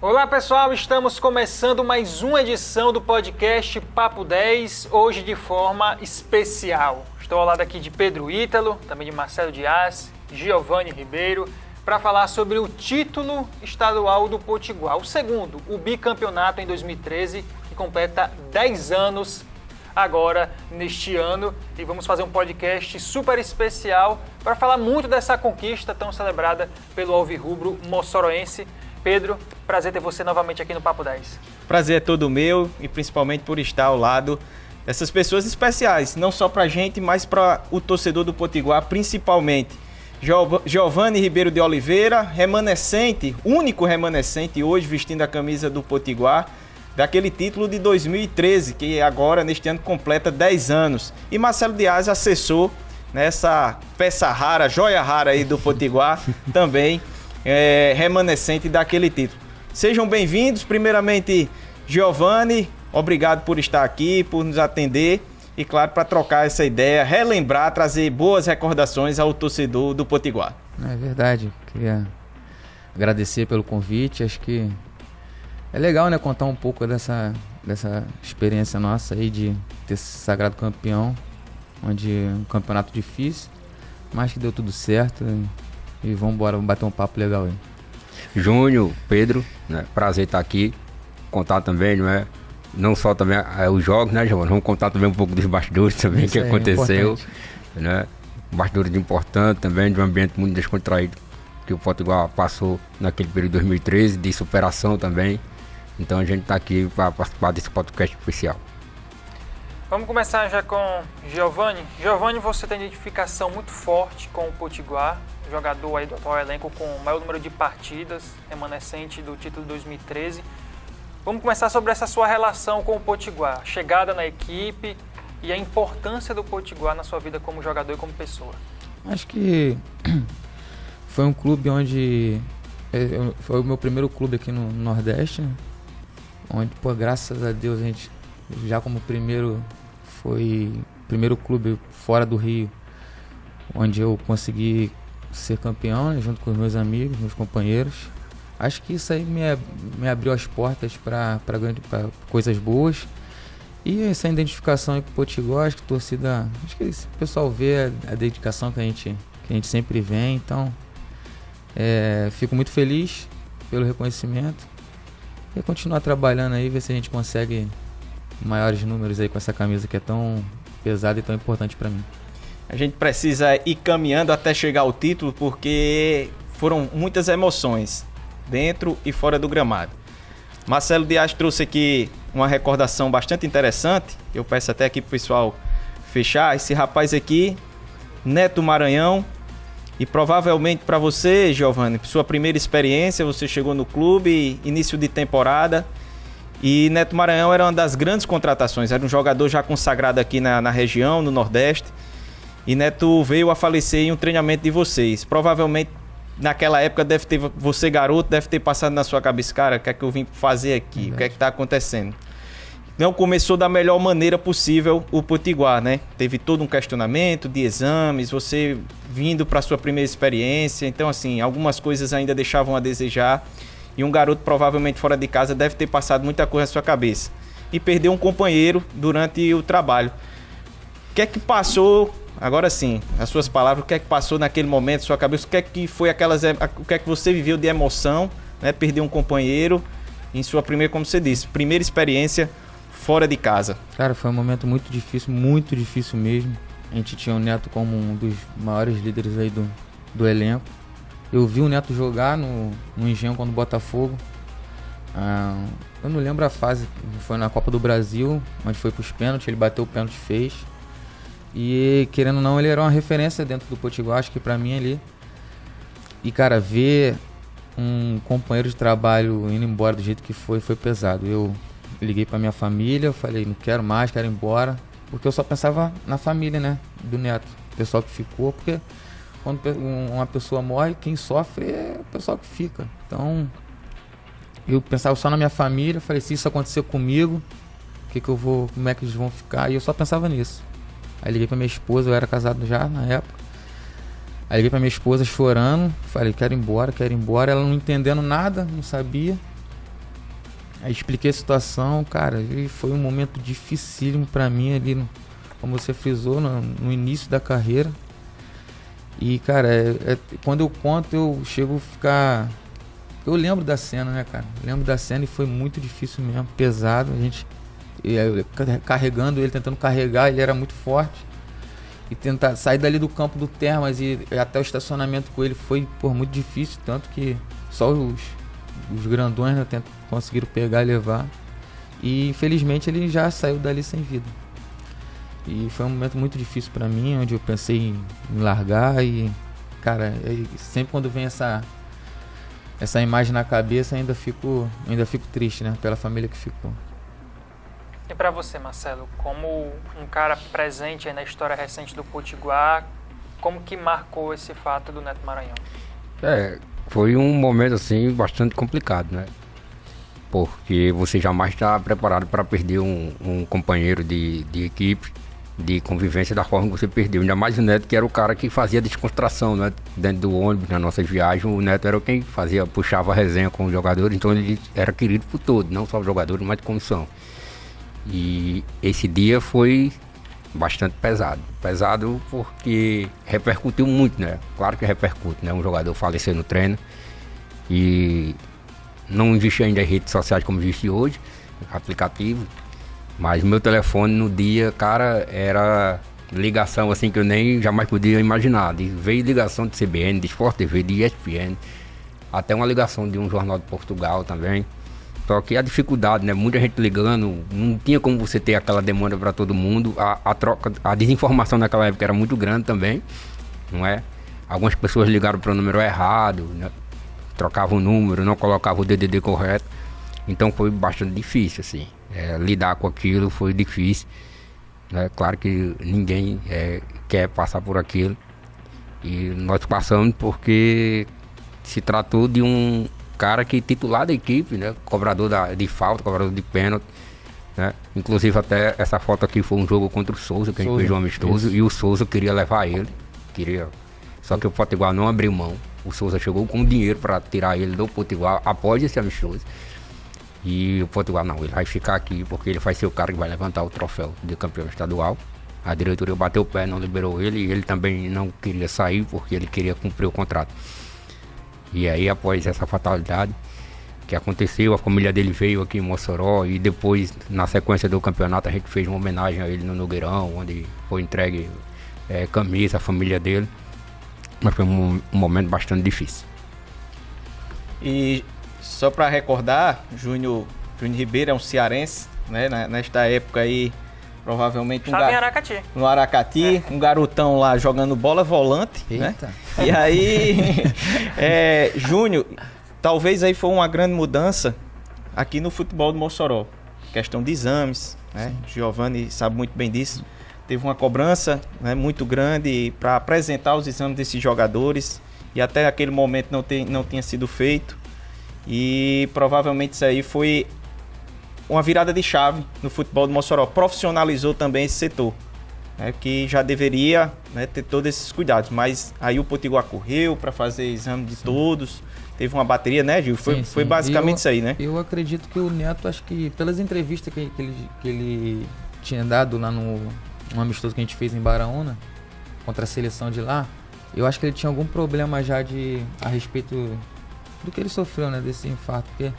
Olá pessoal, estamos começando mais uma edição do podcast Papo 10, hoje de forma especial. Estou ao lado aqui de Pedro Ítalo, também de Marcelo Dias, Giovanni Ribeiro, para falar sobre o título estadual do Potiguar, o segundo, o bicampeonato em 2013, que completa 10 anos agora neste ano, e vamos fazer um podcast super especial para falar muito dessa conquista tão celebrada pelo alvirrubro moçoroense. Pedro, prazer ter você novamente aqui no Papo 10. Prazer é todo meu, e principalmente por estar ao lado dessas pessoas especiais, não só pra gente, mas para o torcedor do Potiguar, principalmente. Giovanni Ribeiro de Oliveira, remanescente, único remanescente hoje vestindo a camisa do Potiguar, daquele título de 2013, que agora, neste ano, completa 10 anos. E Marcelo Dias, assessor nessa peça rara, joia rara aí do Potiguar, também remanescente daquele título. Sejam bem-vindos. Primeiramente, Giovanni, obrigado por estar aqui, por nos atender e, claro, para trocar essa ideia, relembrar, trazer boas recordações ao torcedor do Potiguar. É verdade, queria agradecer pelo convite. Acho que é legal, né, contar um pouco dessa experiência nossa aí de ter se sagrado campeão, onde um campeonato difícil, mas que deu tudo certo. E vamos bater um papo legal aí. Júnior, Pedro, né? Prazer estar aqui, contar também, não só também os jogos, né, Giovanni? Vamos contar também um pouco dos bastidores também. Isso que aconteceu, né? Bastidores importantes também, de um ambiente muito descontraído que o Potiguar passou naquele período de 2013, de superação também. Então a gente está aqui para participar desse podcast especial. Vamos começar já com Giovanni. Giovanni, você tem identificação muito forte com o Potiguar, jogador aí do atual elenco com o maior número de partidas, remanescente do título de 2013. Vamos começar sobre essa sua relação com o Potiguar, chegada na equipe e a importância do Potiguar na sua vida como jogador e como pessoa. Acho que foi um clube onde... Foi o meu primeiro clube aqui no Nordeste, né? Onde, graças a Deus, a gente já como primeiro clube fora do Rio, onde eu consegui ser campeão, né, junto com os meus amigos, meus companheiros. Acho que isso aí me abriu as portas para coisas boas. E essa identificação aí com o Potiguar, acho que torcida, acho que o pessoal vê a dedicação que a gente sempre vem. Então, fico muito feliz pelo reconhecimento e continuar trabalhando aí, ver se a gente consegue maiores números aí com essa camisa que é tão pesada e tão importante para mim. A gente precisa ir caminhando até chegar ao título, porque foram muitas emoções dentro e fora do gramado. Marcelo Dias trouxe aqui uma recordação bastante interessante. Eu peço até aqui pro pessoal fechar. Esse rapaz aqui, Neto Maranhão, e provavelmente para você, Giovanni, sua primeira experiência, você chegou no clube, início de temporada, e Neto Maranhão era uma das grandes contratações, era um jogador já consagrado aqui na região, no Nordeste, e Neto veio a falecer em um treinamento de vocês. Provavelmente naquela época você garoto deve ter passado na sua cabeça, cara, o que é que eu vim fazer aqui, o que é que está acontecendo? Não começou da melhor maneira possível o Potiguar, né? Teve todo um questionamento de exames, você vindo para sua primeira experiência, então assim, algumas coisas ainda deixavam a desejar, e um garoto provavelmente fora de casa deve ter passado muita coisa na sua cabeça. E perdeu um companheiro durante o trabalho. O que é que passou, agora sim, as suas palavras, o que é que passou naquele momento na sua cabeça, o que é que foi o que é que você viveu de emoção, né? Perder um companheiro em sua primeira, como você disse, primeira experiência fora de casa. Cara, foi um momento muito difícil mesmo. A gente tinha o Neto como um dos maiores líderes aí do elenco. Eu vi o Neto jogar no Engenhão contra o Botafogo. Eu não lembro a fase, foi na Copa do Brasil, onde foi pros pênaltis, ele bateu o pênalti e fez. E querendo ou não, ele era uma referência dentro do Potiguar, acho que pra mim ali. E cara, ver um companheiro de trabalho indo embora do jeito que foi pesado. Eu liguei pra minha família, falei, não quero mais, quero ir embora. Porque eu só pensava na família, né, do Neto, o pessoal que ficou, porque quando uma pessoa morre, quem sofre é o pessoal que fica. Então, eu pensava só na minha família, falei, se isso acontecer comigo, como é que eles vão ficar? E eu só pensava nisso. Aí liguei pra minha esposa, eu era casado já na época. Aí liguei pra minha esposa chorando, falei, quero ir embora. Ela não entendendo nada, não sabia. Aí expliquei a situação, cara, e foi um momento dificílimo pra mim ali, como você frisou, no início da carreira. E, cara, quando eu conto, eu chego a ficar... Eu lembro da cena, né, cara? Lembro da cena e foi muito difícil mesmo, pesado. A gente carregando ele, tentando carregar, ele era muito forte. E tentar sair dali do campo do Termas e até o estacionamento com ele foi, muito difícil. Tanto que só os grandões, né, conseguiram pegar e levar. E infelizmente ele já saiu dali sem vida. E foi um momento muito difícil pra mim, onde eu pensei em largar. E, cara, sempre quando vem essa imagem na cabeça, ainda fico triste, né, pela família que ficou. E para você, Marcelo, como um cara presente aí na história recente do Potiguar, como que marcou esse fato do Neto Maranhão? Foi um momento assim bastante complicado, né? Porque você jamais está preparado para perder um companheiro de equipe, de convivência da forma que você perdeu. Ainda mais o Neto, que era o cara que fazia a descontração, né? Dentro do ônibus, nas nossas viagens, o Neto era quem puxava a resenha com os jogadores, então ele era querido por todos, não só os jogadores, mas de comissão. E esse dia foi bastante pesado. Pesado porque repercutiu muito, né? Claro que repercute, né? Um jogador falecer no treino. E não existe ainda redes sociais como existe hoje, aplicativo. Mas meu telefone no dia, cara, era ligação assim que eu nem jamais podia imaginar. Veio ligação de CBN, de Sport TV, de ESPN, até uma ligação de um jornal de Portugal também. Só que a dificuldade, né? Muita gente ligando, não tinha como você ter aquela demanda para todo mundo. A desinformação naquela época era muito grande também, não é? Algumas pessoas ligaram para o número errado, né? Trocavam o número, não colocavam o DDD correto. Então foi bastante difícil, assim. Lidar com aquilo foi difícil, né? Claro que ninguém quer passar por aquilo. E nós passamos porque se tratou de um cara que titular da equipe, né? Cobrador de falta, cobrador de pênalti, né? Inclusive até essa foto aqui foi um jogo contra o Souza, que a gente fez um amistoso, e o Souza queria levar ele, só que o Potiguar não abriu mão. O Souza chegou com dinheiro para tirar ele do Potiguar após esse amistoso. E o Potiguar não, ele vai ficar aqui porque ele vai ser o cara que vai levantar o troféu de campeão estadual. A diretoria bateu o pé, não liberou ele, e ele também não queria sair porque ele queria cumprir o contrato. E aí, após essa fatalidade que aconteceu, a família dele veio aqui em Mossoró e depois, na sequência do campeonato, a gente fez uma homenagem a ele no Nogueirão, onde foi entregue camisa à família dele. Mas foi um momento bastante difícil. E só para recordar, Júnior Ribeiro é um cearense, né? Nesta época aí, provavelmente no Aracati, um garotão lá jogando bola volante. Eita. Né? E aí, Júnior, talvez aí foi uma grande mudança aqui no futebol do Mossoró. Questão de exames, né? Giovanni sabe muito bem disso. Teve uma cobrança, né, muito grande para apresentar os exames desses jogadores e até aquele momento não tinha sido feito. E provavelmente isso aí foi uma virada de chave no futebol do Mossoró. Profissionalizou também esse setor, né, que já deveria, né, ter todos esses cuidados. Mas aí o Potiguar correu para fazer exame de todos. Teve uma bateria, né, Gil? Foi basicamente isso aí, né? Eu acredito que o Neto, acho que pelas entrevistas que ele tinha dado lá no amistoso que a gente fez em Baraúna, contra a seleção de lá, eu acho que ele tinha algum problema já a respeito do que ele sofreu, né, desse infarto, porque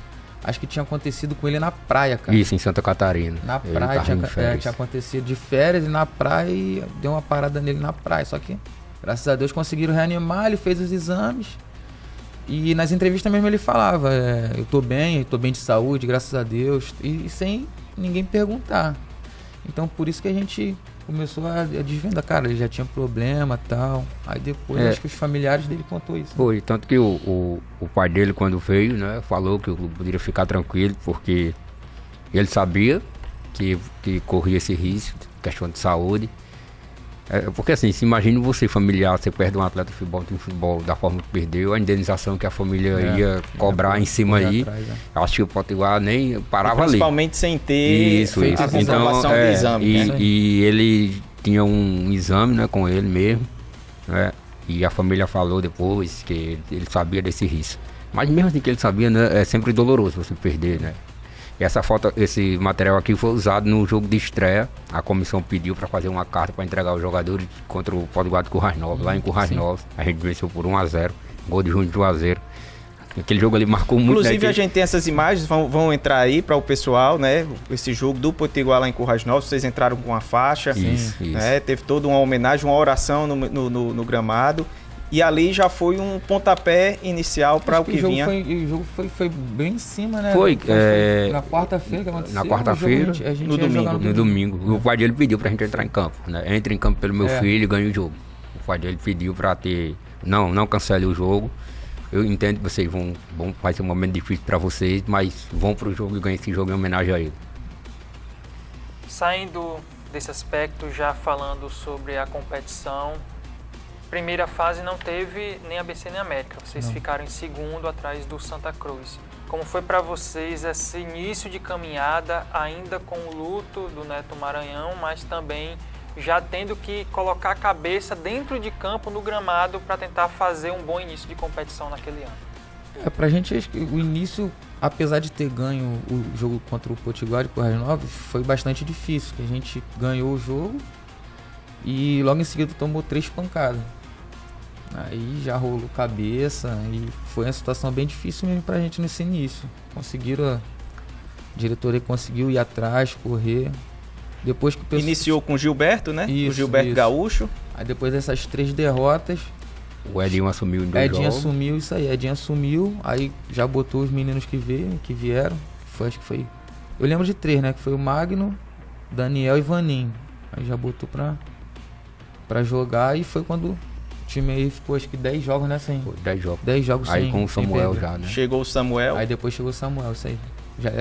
acho que tinha acontecido com ele na praia, cara. Isso, em Santa Catarina. Na praia, tinha acontecido de férias e na praia, e deu uma parada nele na praia, só que, graças a Deus, conseguiram reanimar, ele fez os exames, e nas entrevistas mesmo ele falava, eu tô bem de saúde, graças a Deus, e sem ninguém perguntar. Então, por isso que a gente começou a desvendar, cara, ele já tinha problema e tal. Aí depois, acho que os familiares dele contou isso. Foi, tanto que o pai dele, quando veio, né, falou que eu poderia ficar tranquilo, porque ele sabia que corria esse risco, questão de saúde. Porque assim, se imagina você, familiar, você perde um atleta de futebol da forma que perdeu, a indenização que a família ia cobrar em cima aí, atrás, acho que o Potiguar nem parava ali. Principalmente sem ter feito a comprovação do exame. E ele tinha um exame, né, com ele mesmo, né, e a família falou depois que ele sabia desse risco. Mas mesmo assim que ele sabia, né, é sempre doloroso você perder, né. E esse material aqui foi usado no jogo de estreia. A comissão pediu para fazer uma carta para entregar aos jogadores contra o Potiguar de Currais Novos. Lá em Currais Novos, a gente venceu por 1-0. Gol de Júnior Juazeiro. Aquele jogo ali marcou muito. Inclusive, a gente tem essas imagens, vão entrar aí para o pessoal, né? Esse jogo do Potiguar lá em Currais Novos, vocês entraram com a faixa. Isso. Né? Teve toda uma homenagem, uma oração no gramado. E ali já foi um pontapé inicial para o que vinha. O jogo foi bem em cima, né? Foi na quarta-feira que aconteceu. Na quarta-feira, no domingo. O pai dele pediu pra gente entrar em campo, né? Entre em campo pelo meu filho e ganhe o jogo. O pai dele pediu pra ter... Não cancele o jogo. Eu entendo que vocês vai ser um momento difícil para vocês, mas vão pro jogo e ganhem esse jogo em homenagem a ele. Saindo desse aspecto, já falando sobre a competição, primeira fase não teve nem ABC nem América. Vocês ficaram em segundo atrás do Santa Cruz. Como foi para vocês esse início de caminhada, ainda com o luto do Neto Maranhão, mas também já tendo que colocar a cabeça dentro de campo, no gramado, para tentar fazer um bom início de competição naquele ano? Pra gente, acho que o início, apesar de ter ganho o jogo contra o Potiguar de Currais Novos, foi bastante difícil, que a gente ganhou o jogo e logo em seguida tomou 3 pancadas. Aí já rolou cabeça e foi uma situação bem difícil mesmo pra gente nesse início. A diretoria conseguiu ir atrás, correr. Depois que o pessoal... Iniciou com o Gilberto, né? Isso, o Gilberto Gaúcho. Aí depois dessas 3 derrotas... O Edinho assumiu em 2 jogos. Edinho assumiu isso aí. Edinho assumiu, aí já botou os meninos que vieram. Acho que foi... Eu lembro de 3, né? Que foi o Magno, Daniel e Vaninho. Aí já botou pra jogar e foi quando... O time aí ficou acho que 10 jogos, né? 10 jogos. 10 jogos aí sem... com o Samuel já, né? Chegou o Samuel. Aí depois chegou o Samuel, isso aí.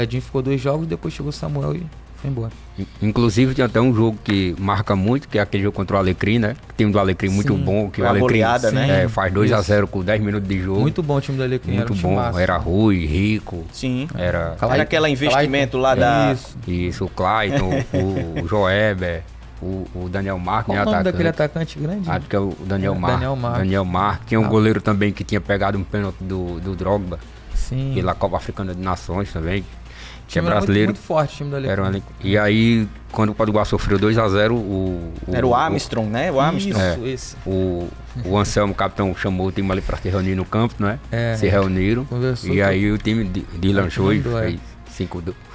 Edinho ficou 2 jogos, depois chegou o Samuel e foi embora. Inclusive tem até um jogo que marca muito, que é aquele jogo contra o Alecrim, né? O time do Alecrim muito bom, que o Alecrim goleada, né? faz 2-0 com 10 minutos de jogo. Muito bom o time do Alecrim. Muito bom, era Rui, Rico. Sim. Era aquele investimento lá da... Isso, o Clayton, o Joeber, o Daniel Marques. Qual o nome daquele atacante grande? Acho que é o Daniel Marques. Daniel Marques. Tinha um goleiro também que tinha pegado um pênalti do Drogba. Sim. Pela Copa Africana de Nações também. Que é brasileiro. Muito forte o time do Alecrim. E aí, quando o Potiguar sofreu 2-0, era o Armstrong, né? O Armstrong. Isso. O Anselmo, o capitão, chamou o time ali para se reunir no campo, né? Se reuniram. Conversou. E aí o time de Lanchoy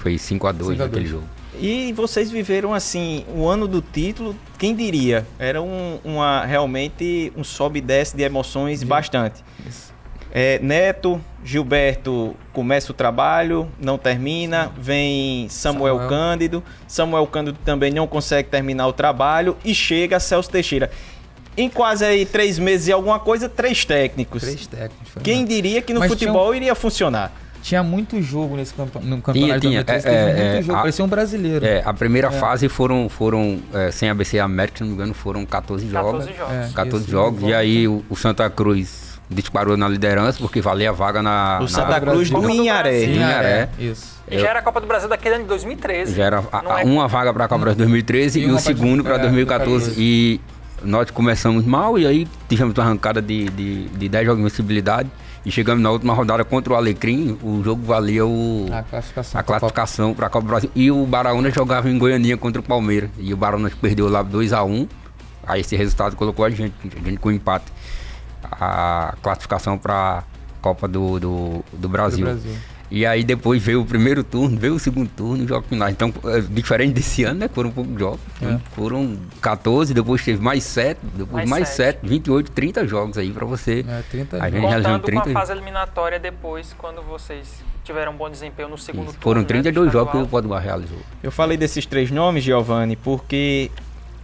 fez 5-2 naquele jogo. E vocês viveram assim, o ano do título, quem diria? Era realmente um sobe e desce de emoções bastante. Isso. Neto, Gilberto começa o trabalho, não termina, vem Samuel Cândido também não consegue terminar o trabalho e chega Celso Teixeira. Em quase aí 3 meses e alguma coisa, 3 técnicos. 3 técnicos. Quem diria que no futebol iria funcionar? Tinha muito jogo no campeonato. Tinha. Teve muito jogo, parecia um brasileiro. A primeira fase foram sem ABC e América, se não me engano, foram 14 jogos. 14 jogos. E aí o Santa Cruz disparou na liderança, porque valia a vaga na Santa Cruz do Inharé. Isso. E já era a Copa do Brasil daquele ano de 2013. Já era uma vaga para a Copa de 2013 e o segundo para 2014. E nós começamos mal e aí tivemos uma arrancada de 10 jogos de invencibilidade. E chegamos na última rodada contra o Alecrim, o jogo valia a classificação para a Copa do Brasil. E o Baraúna jogava em Goianinha contra o Palmeiras. E o Baraúna perdeu lá 2-1. Aí esse resultado colocou a gente com empate. A classificação para a Copa do Brasil. E aí depois veio o primeiro turno, veio o segundo turno, o jogo final. Então, diferente desse ano, né? Foram poucos jogos. Foram 14, depois teve mais 7, depois mais 7, 28, 30 jogos aí pra você. 30 a gente contando 30 com a fase eliminatória depois, quando vocês tiveram um bom desempenho no segundo turno. Foram 32 jogos que o Potiguar realizou. Eu falei desses 3 nomes, Giovanni, porque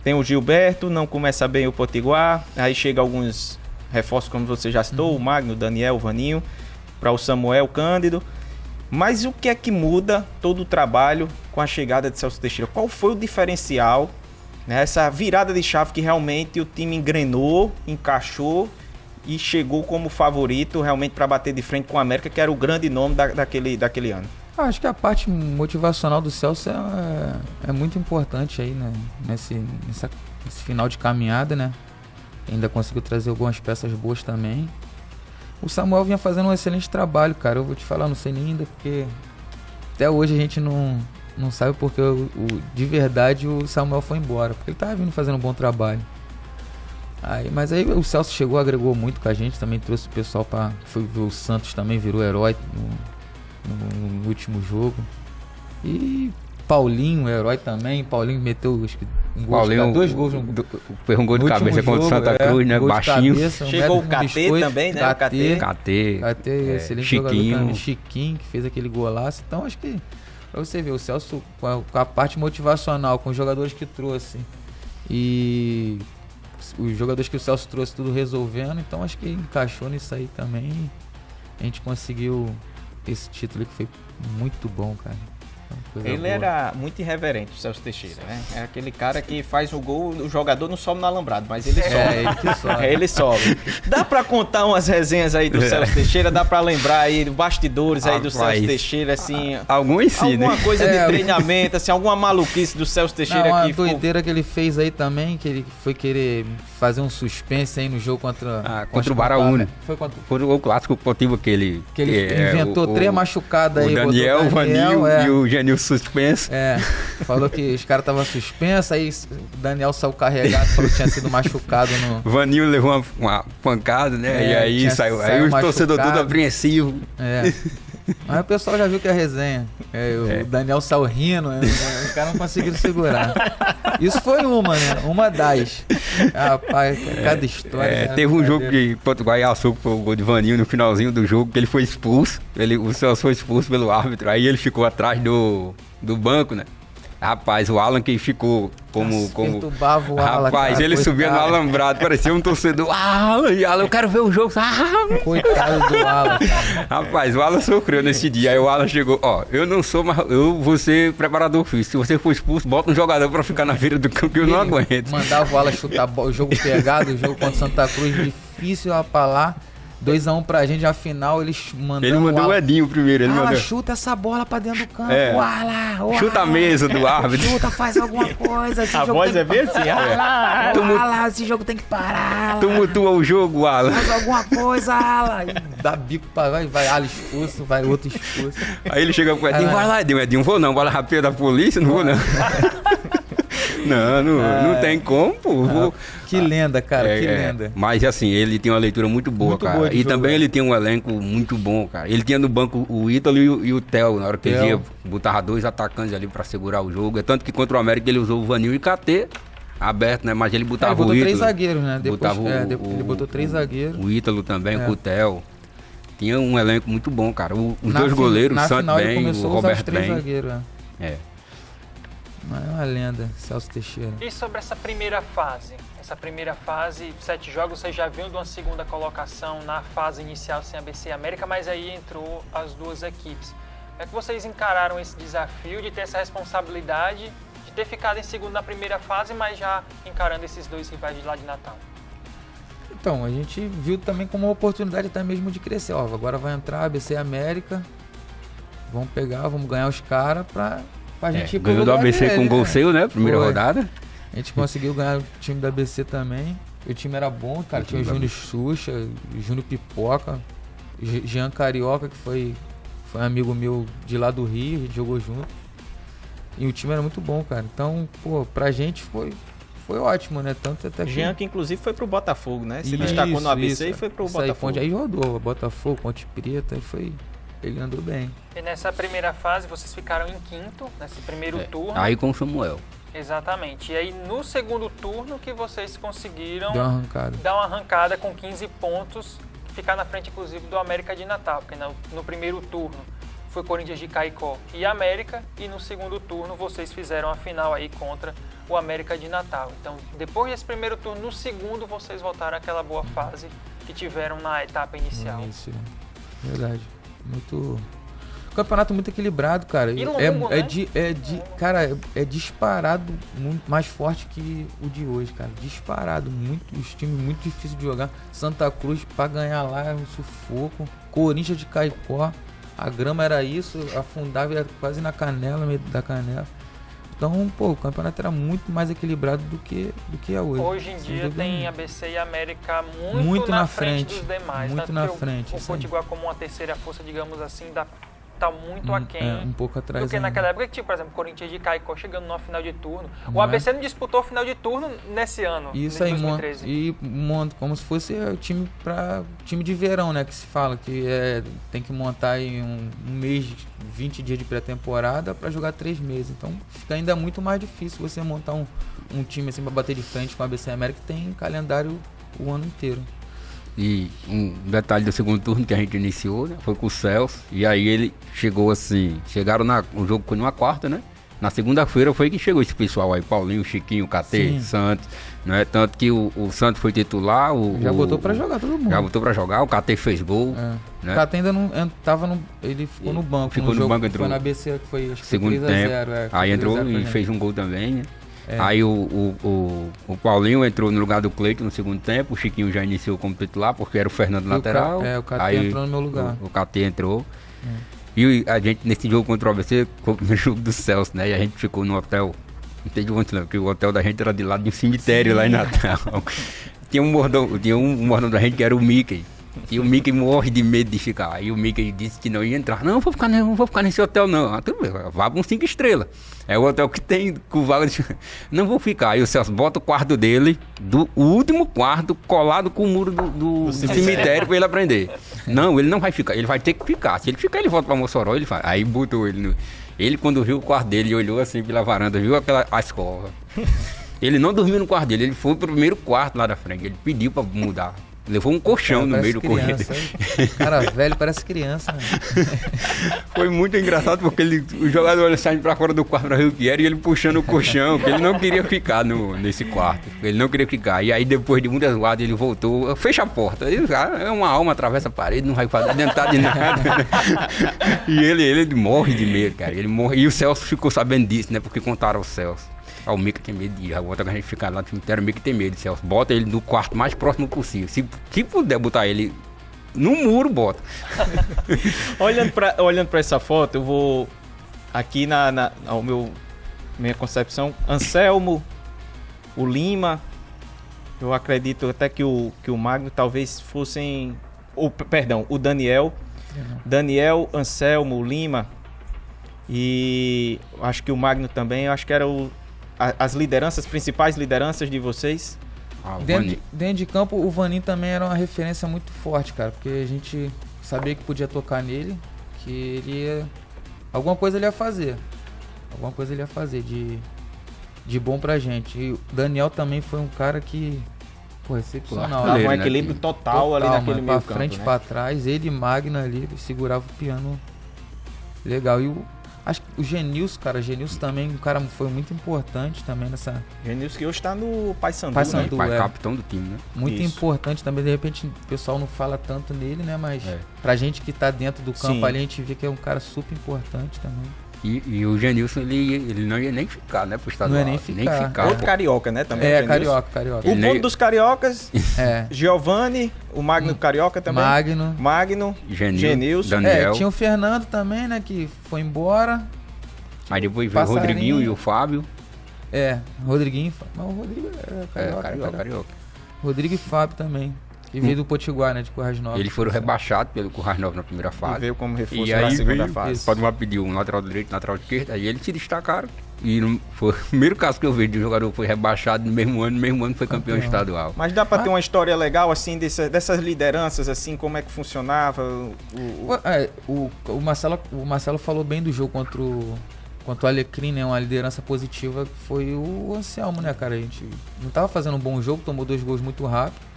tem o Gilberto, não começa bem o Potiguar, aí chega alguns reforços, como você já citou, o Magno, o Daniel, o Vaninho, para o Samuel Cândido. Mas o que é que muda todo o trabalho com a chegada de Celso Teixeira? Qual foi o diferencial, né? Essa virada de chave que realmente o time engrenou, encaixou e chegou como favorito realmente para bater de frente com o América, que era o grande nome daquele ano? Acho que a parte motivacional do Celso é muito importante aí, né? Nesse final de caminhada, né? Ainda conseguiu trazer algumas peças boas também. O Samuel vinha fazendo um excelente trabalho, cara. Eu vou te falar, não sei nem ainda porque até hoje a gente não sabe porque de verdade o Samuel foi embora, porque ele tava vindo fazendo um bom trabalho. Mas aí o Celso chegou, agregou muito com a gente, também trouxe o pessoal foi ver o Santos também, virou herói no último jogo. E Paulinho, herói também. Paulinho meteu acho que dois gols. Foi um gol de cabeça contra o Santa Cruz, né? Baixinho. Cabeça, chegou o KT também, né? KT, excelente Chiquinho. jogador também. Chiquinho, que fez aquele golaço. Então acho que, pra você ver, o Celso com a parte motivacional, com os jogadores que trouxe e os jogadores que o Celso trouxe tudo resolvendo, então acho que encaixou nisso aí também. A gente conseguiu esse título que foi muito bom, cara. Ele era muito irreverente, o Celso Teixeira, né? É aquele cara que faz o gol, o jogador não sobe no alambrado, mas ele sobe. Ele que sobe. Ele sobe. Dá pra contar umas resenhas aí do Celso Teixeira? Dá pra lembrar aí bastidores aí do Celso Teixeira, assim... Alguns sim, né? Alguma coisa de treinamento, assim, alguma maluquice do Celso Teixeira uma que... doideira que ele fez aí também, que ele foi querer fazer um suspense aí no jogo contra o Baraúna. Foi contra o clássico contigo que ele inventou 3 machucadas aí. O Daniel, o Vanil e o Genil suspenso. Falou que os caras estavam suspensos, aí o Daniel saiu carregado, falou que tinha sido machucado no... Vanil levou uma pancada, né? E aí saiu os torcedores tudo apreensivo. Mas o pessoal já viu que é resenha. O Daniel saiu rindo, os caras não conseguiram segurar. Isso foi uma, né? Uma das. Rapaz, cada história. Teve um jogo que Portugal assou o gol de Vaninho no finalzinho do jogo, que ele foi expulso. O Celso foi expulso pelo árbitro. Aí ele ficou atrás do banco, né? Rapaz, o Alan que ficou como perturbava o Alan. Rapaz, cara, ele subia no alambrado, parecia um torcedor. Alan, eu quero ver o jogo. Coitado do Alan. Rapaz, o Alan sofreu nesse dia. Aí o Alan chegou, eu não sou, mas eu vou ser preparador físico. Se você for expulso, bota um jogador pra ficar na beira do campo que eu não aguento. Mandava o Alan chutar o jogo pegado, o jogo contra Santa Cruz, difícil pra lá. 2-1 pra gente, afinal eles mandando. Ele mandou o Edinho primeiro. Ele mandou. Chuta essa bola pra dentro do campo. Chuta a mesa do árbitro. Chuta, faz alguma coisa. A voz é bem assim. Alan, esse jogo tem que parar. Tumultua o jogo, Alan. Faz alguma coisa, Alan. Vai Alan expulso, vai outro expulso. Aí ele chega pro Edinho, vai lá, Edinho, vou não, bola rápida da polícia, não vou não. Não tem como, pô. Que lenda, cara, que lenda. Mas assim, ele tem uma leitura muito boa, muito cara. Boa e também ele tem um elenco muito bom, cara. Ele tinha no banco o Ítalo e o Theo, na hora que ele ia, botava 2 atacantes ali pra segurar o jogo. É tanto que contra o América ele usou o Vanil e KT aberto, né? Mas ele botava o Ítalo. Ele botou 3 zagueiros, né? Ele botou 3 zagueiros. O Ítalo também, com o Theo. Tinha um elenco muito bom, cara. Os 2 goleiros, o Santos bem, o Roberto bem. Zagueiros, Mas é uma lenda, Celso Teixeira. E sobre essa primeira fase? Essa primeira fase, 7 jogos, vocês já viram de uma segunda colocação na fase inicial sem ABC e América, mas aí entrou as 2 equipes. Como é que vocês encararam esse desafio de ter essa responsabilidade de ter ficado em segundo na primeira fase, mas já encarando esses 2 rivais de lá de Natal? Então, a gente viu também como uma oportunidade até mesmo de crescer. Agora vai entrar ABC e América, vamos ganhar os caras pra gente ganhou do ABC com gol seu, né? Primeira rodada. A gente conseguiu ganhar o time da ABC também. O time era bom, cara. Tinha o Júnior Xuxa, Júnior Pipoca, Jean Carioca, que foi amigo meu de lá do Rio, a gente jogou junto. E o time era muito bom, cara. Então, pra gente foi ótimo, né? Tanto até que... Jean, que inclusive foi pro Botafogo, né? Se destacou no ABC e foi pro Botafogo. Aí rodou, Botafogo, Ponte Preta, ele andou bem. E nessa primeira fase vocês ficaram em 5º, nesse primeiro turno. Aí com o Samuel. Exatamente. E aí no segundo turno que vocês conseguiram dar uma arrancada com 15 pontos, ficar na frente inclusive do América de Natal, porque no primeiro turno foi Corinthians de Caicó e América, e no segundo turno vocês fizeram a final aí contra o América de Natal. Então, depois desse primeiro turno, no segundo vocês voltaram àquela boa fase que tiveram na etapa inicial. Isso, verdade. Muito... Campeonato muito equilibrado, cara. E longo, né? Cara, é disparado muito mais forte que o de hoje, cara. Disparado. Os times muito difíceis de jogar. Santa Cruz, pra ganhar lá, é um sufoco. Corinthians de Caicó, a grama era isso, afundava, ia quase na canela, meio da canela. Então, o campeonato era muito mais equilibrado do que é hoje. Hoje em dia tem ABC e América muito na frente dos demais. Muito na frente. O Potiguar, como uma terceira força, digamos assim, tá tá muito aquém um pouco atrás do que ainda. naquela época que tinha, por exemplo, Corinthians de Caicó chegando no final de turno. O ABC não disputou o final de turno nesse ano, Isso em aí, 2013. e monta como se fosse time de verão, né? Que se fala que tem que montar em um mês, 20 dias de pré-temporada para jogar 3 meses. Então fica ainda muito mais difícil você montar um time assim para bater de frente com a ABC América, que tem calendário o ano inteiro. E um detalhe do segundo turno que a gente iniciou, né, foi com o Celso. E aí ele chegou assim, o jogo foi numa quarta, né? Na segunda-feira foi que chegou esse pessoal aí, Paulinho, Chiquinho, KT, Santos, né? Tanto que o Santos foi titular. Já botou pra jogar todo mundo. Já botou pra jogar, o KT fez gol. Né? O KT ainda não tava ele ficou no banco. Ficou no banco, entrou. Foi na ABC, que foi, acho que segundo foi 3-0. tempo. Aí entrou e fez um gol também, né? Aí o Paulinho entrou no lugar do Cleiton no segundo tempo, o Chiquinho já iniciou como titular, porque era o Fernando lateral. O KT aí entrou no meu lugar. O KT entrou. E a gente, nesse jogo contra o ABC, foi o primeiro jogo do Celso, né? E a gente ficou no hotel, não tem de onde não, porque o hotel da gente era de lado de um cemitério lá em Natal. Tinha um mordomo da gente que era o Mickey. E o Mickey morre de medo de ficar. Aí o Mickey disse que não ia entrar. Não vou ficar nesse hotel não. Tudo bem, vá com 5 estrelas. É o hotel que tem com vaga de... Não vou ficar. Aí o Celso bota o quarto dele, o último quarto, colado com o muro do cemitério pra ele aprender. Não, ele não vai ficar. Ele vai ter que ficar. Se ele ficar, ele volta pra Mossoró, ele faz. Aí botou ele no... Ele, quando viu o quarto dele, ele olhou assim pela varanda, viu a escova. Ele não dormiu no quarto dele, ele foi pro primeiro quarto lá da frente. Ele pediu pra mudar. Levou um colchão no meio do corredor. Cara velho, parece criança. Né? Foi muito engraçado porque os jogadores saem pra fora do quarto pra ver o que era e ele puxando o colchão, porque ele não queria ficar nesse quarto. Ele não queria ficar. E aí depois de muitas guardas ele voltou, fecha a porta. Ele, é uma alma, atravessa a parede, não vai adiantar de nada. E ele morre de medo, cara. Ele morre. E o Celso ficou sabendo disso, né? Porque contaram ao Celso. O Mica tem medo de ir, a outra que a gente fica lá no cemitério, o Mica tem medo, Celso. Bota ele no quarto mais próximo possível. Se puder botar ele no muro, bota. Olhando pra essa foto, eu vou aqui minha concepção, Anselmo, o Lima, eu acredito até que o Magno talvez fossem, o Daniel, Anselmo, o Lima, e acho que o Magno também, acho que era as principais lideranças de vocês. Dentro de campo, o Vaninho também era uma referência muito forte, cara, porque a gente sabia que podia tocar nele, que ele ia... Alguma coisa ele ia fazer de bom pra gente. E o Daniel também foi um cara que, excepcional. Dava um equilíbrio total ali naquele meio campo, pra frente, né? pra trás, ele e Magno ali, segurava o piano legal. E acho que o Genilson também, um cara foi muito importante também nessa... Genilson que hoje tá no Paysandu, né? Capitão do time, né? Muito importante também, de repente o pessoal não fala tanto nele, né? Mas pra gente que tá dentro do campo ali, a gente vê que é um cara super importante também. E o Genilson, ele não ia nem ficar, né, pro estadual. Não ia nem ficar. Outro carioca, né, também. Carioca. O ponto dos cariocas, Giovani, o Magno carioca também. Magno, Genilson. Daniel. Tinha o Fernando também, né, que foi embora. Aí depois veio o Rodriguinho e o Fábio. Rodriguinho. Mas o Rodrigo era carioca. Rodrigo e Fábio também. E veio do Potiguar, né, de Currais Novos. Eles foram rebaixados pelo Currais Novos na primeira fase. E veio como reforço na segunda fase. Pode pedir um lateral direito, lateral esquerdo. Aí eles se destacaram. E foi o primeiro caso que eu vejo de um jogador que foi rebaixado no mesmo ano foi campeão estadual. Mas dá pra ter uma história legal, assim, dessas lideranças, assim, como é que funcionava? O Marcelo falou bem do jogo contra o Alecrim, né? Uma liderança positiva foi o Anselmo, né, cara? A gente não tava fazendo um bom jogo, tomou 2 gols muito rápido.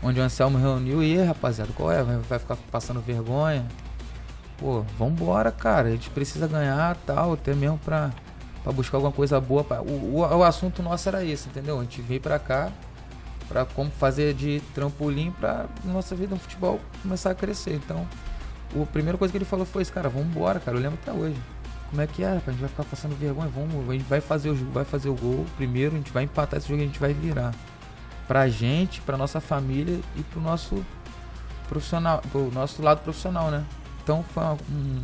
Onde o Anselmo reuniu e rapaziada, qual é? Vai ficar passando vergonha? Pô, vambora, cara. A gente precisa ganhar, tal, até mesmo pra buscar alguma coisa boa. O assunto nosso era esse, entendeu? A gente veio pra cá pra como fazer de trampolim pra nossa vida no futebol começar a crescer. Então, a primeira coisa que ele falou foi isso, cara, vambora, cara. Eu lembro até hoje. Como é que é, rapaz? A gente vai ficar passando vergonha? Vamos, a gente vai fazer o jogo, vai fazer o gol primeiro, a gente vai empatar esse jogo e a gente vai virar. Pra gente, pra nossa família e pro nosso profissional, pro nosso lado profissional, né? Então foi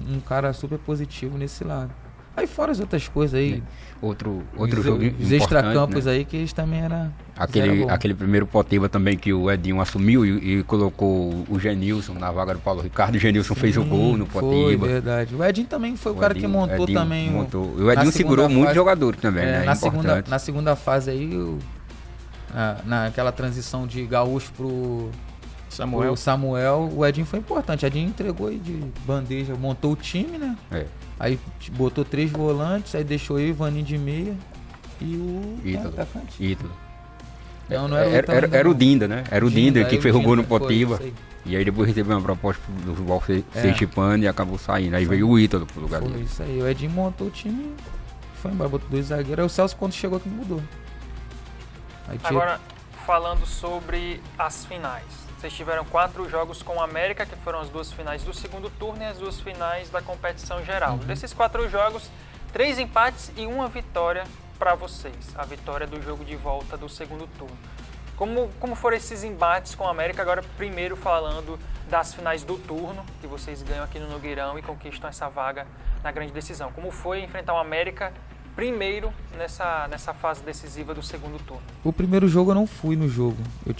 um cara super positivo nesse lado. Aí fora as outras coisas aí. Outro Os jogo os importante, extracampos né? aí que eles também era Aquele primeiro Poteba também que o Edinho assumiu e colocou o Genilson na vaga do Paulo Ricardo. O Genilson fez o gol no Foi, Poteba. verdade. O Edinho também foi o cara que montou Edinho também. montou. E o Edinho segurou muitos jogadores também, né? Na segunda fase aí, naquela transição de Gaúcho pro Samuel, o Edinho foi importante. O Edinho entregou aí de bandeja, montou o time, né? Aí botou 3 volantes, aí deixou eu e o Ivaninho de meia e o atacante. Ídolo. Não era era o Dinda, né? Era o Dinda que fez o gol no Foi, Poteba. isso aí. E aí depois recebeu uma proposta do futebol Sergipano e acabou saindo. Aí veio o Ítalo pro lugar Foi dele. isso aí. O Edinho montou o time e foi embora, botou 2 zagueiros. Aí o Celso, quando chegou aqui, mudou. Aí Agora, falando sobre as finais. Vocês tiveram 4 jogos com o América, que foram as 2 finais do segundo turno e as 2 finais da competição geral. Desses 4 jogos, 3 empates e 1 vitória para vocês. A vitória do jogo de volta do segundo turno. Como foram esses embates com o América? Agora, primeiro falando das finais do turno, que vocês ganham aqui no Nogueirão e conquistam essa vaga na grande decisão. Como foi enfrentar o América primeiro nessa fase decisiva do segundo turno? O primeiro jogo eu não fui no jogo. Eu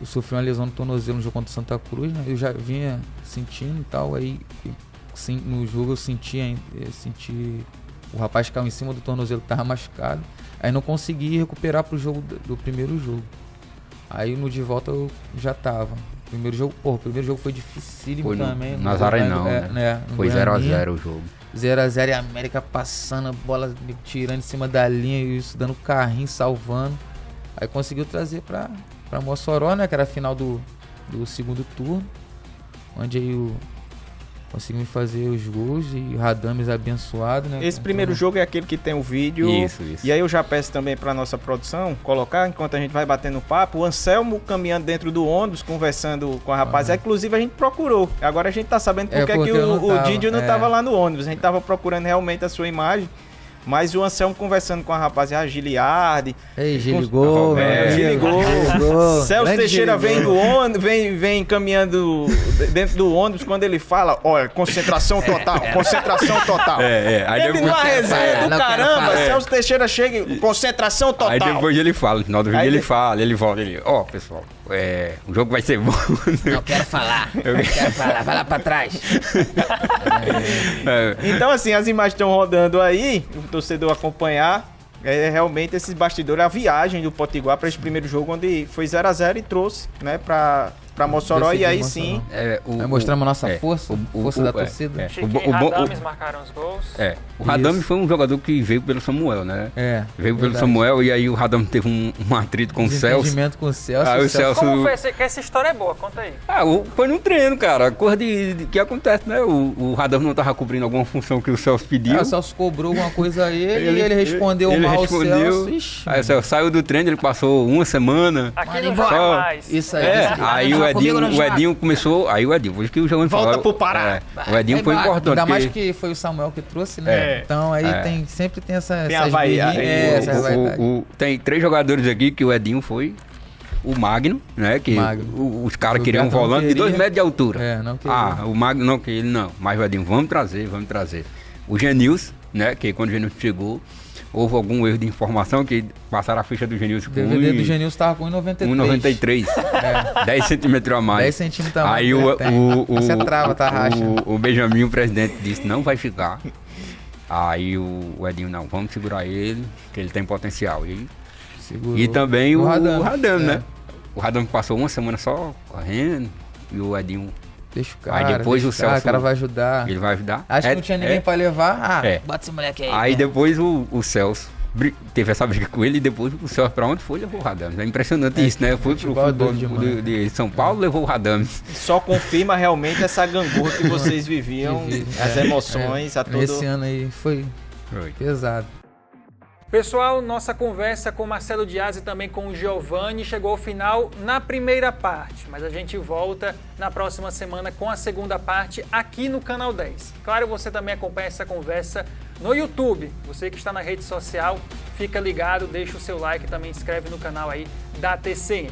sofri uma lesão no tornozelo no jogo contra o Santa Cruz, né? Eu já vinha sentindo e tal, aí no jogo eu senti o rapaz caiu em cima do tornozelo que tava machucado. Aí não consegui recuperar pro jogo do primeiro jogo. Aí no de volta eu já tava. O primeiro jogo foi dificílimo também. Nazarenão, né? Foi 0x0 o jogo. 0x0 e a América passando a bola, tirando em cima da linha e isso dando carrinho, salvando. Aí conseguiu trazer pra Mossoró, né? Que era a final do segundo turno. Onde aí conseguimos fazer os gols e o Radames abençoado, né? Esse primeiro jogo é aquele que tem o vídeo. Isso. E aí eu já peço também pra nossa produção colocar, enquanto a gente vai batendo papo, o Anselmo caminhando dentro do ônibus, conversando com a rapaziada. Inclusive a gente procurou. Agora a gente tá sabendo porque que o Didio não tava lá no ônibus. A gente tava procurando realmente a sua imagem. Mas o Anselmo conversando com a rapaziada, Giliardi. Ei, Giligol, Giligol. Celso Teixeira vem do ônibus, vem caminhando dentro do ônibus quando ele fala, olha, concentração total. Aí ele numa resenha do caramba, Celso Teixeira chega, concentração total. Aí depois ele fala, no final do vídeo ele volta, pessoal, o jogo vai ser bom. Não quero falar, vai lá pra trás. Então assim, as imagens estão rodando aí, o torcedor acompanhar, realmente esses bastidores, a viagem do Potiguar para esse primeiro jogo, onde foi 0x0 e trouxe, né, pra Mossoró, e aí sim... mostramos a nossa força da torcida. Chiquinho e Radames marcaram os gols. O Radames foi um jogador que veio pelo Samuel, né? Veio pelo Samuel e aí o Radames teve um atrito com o Celso. Desentendimento com o Celso. Aí o Celso... Como foi essa história é boa? Conta aí. Foi no treino, cara. Coisa que acontece, né? O Radames não tava cobrindo alguma função que o Celso pediu. O Celso cobrou alguma coisa a ele e ele respondeu mal ao Celso. Ixi, aí o Celso saiu do treino, ele passou uma semana. Aqui não joga mais. Isso aí. Aí o Edinho começou. Aí o Edinho, por isso que o Giovanni falou. Volta pro Pará. O Edinho foi importante. Ainda mais que foi o Samuel que trouxe, né? Então aí sempre tem essas tem 3 jogadores aqui que o Edinho foi. O Magno, né? Que os caras queriam um volante de 2 metros de altura. Não queria. O Magno não queria, não. Mas o Edinho, vamos trazer. O Genilson, né? Que quando o Genilson chegou, houve algum erro de informação que passaram a ficha do Genilson com o DVD do Genilson estava com 1,93. 10 centímetros a mais. 10 centímetros a mais. Aí você trava, tá racha. O Benjamin, o presidente, disse, não vai ficar. Aí o Edinho, não, vamos segurar ele, que ele tem potencial. E também o Radames, né? O Radames passou uma semana só correndo e o Edinho... Deixa o cara. Aí depois o Celso... O cara vai ajudar. Ele vai ajudar. Acho que não tinha ninguém pra levar. Bota esse moleque aí. Aí depois o Celso teve essa briga com ele e depois o Celso pra onde foi levou o Radames. É impressionante isso, né? Foi pro futebol de São Paulo, levou o Radames. Só confirma realmente essa gangorra que vocês viviam, as emoções, a tudo. Esse ano aí foi pesado. Pessoal, nossa conversa com o Marcelo Dias e também com o Giovanni chegou ao final na primeira parte, mas a gente volta na próxima semana com a segunda parte aqui no Canal 10. Claro, você também acompanha essa conversa no YouTube. Você que está na rede social, fica ligado, deixa o seu like e também inscreve no canal aí da TCM.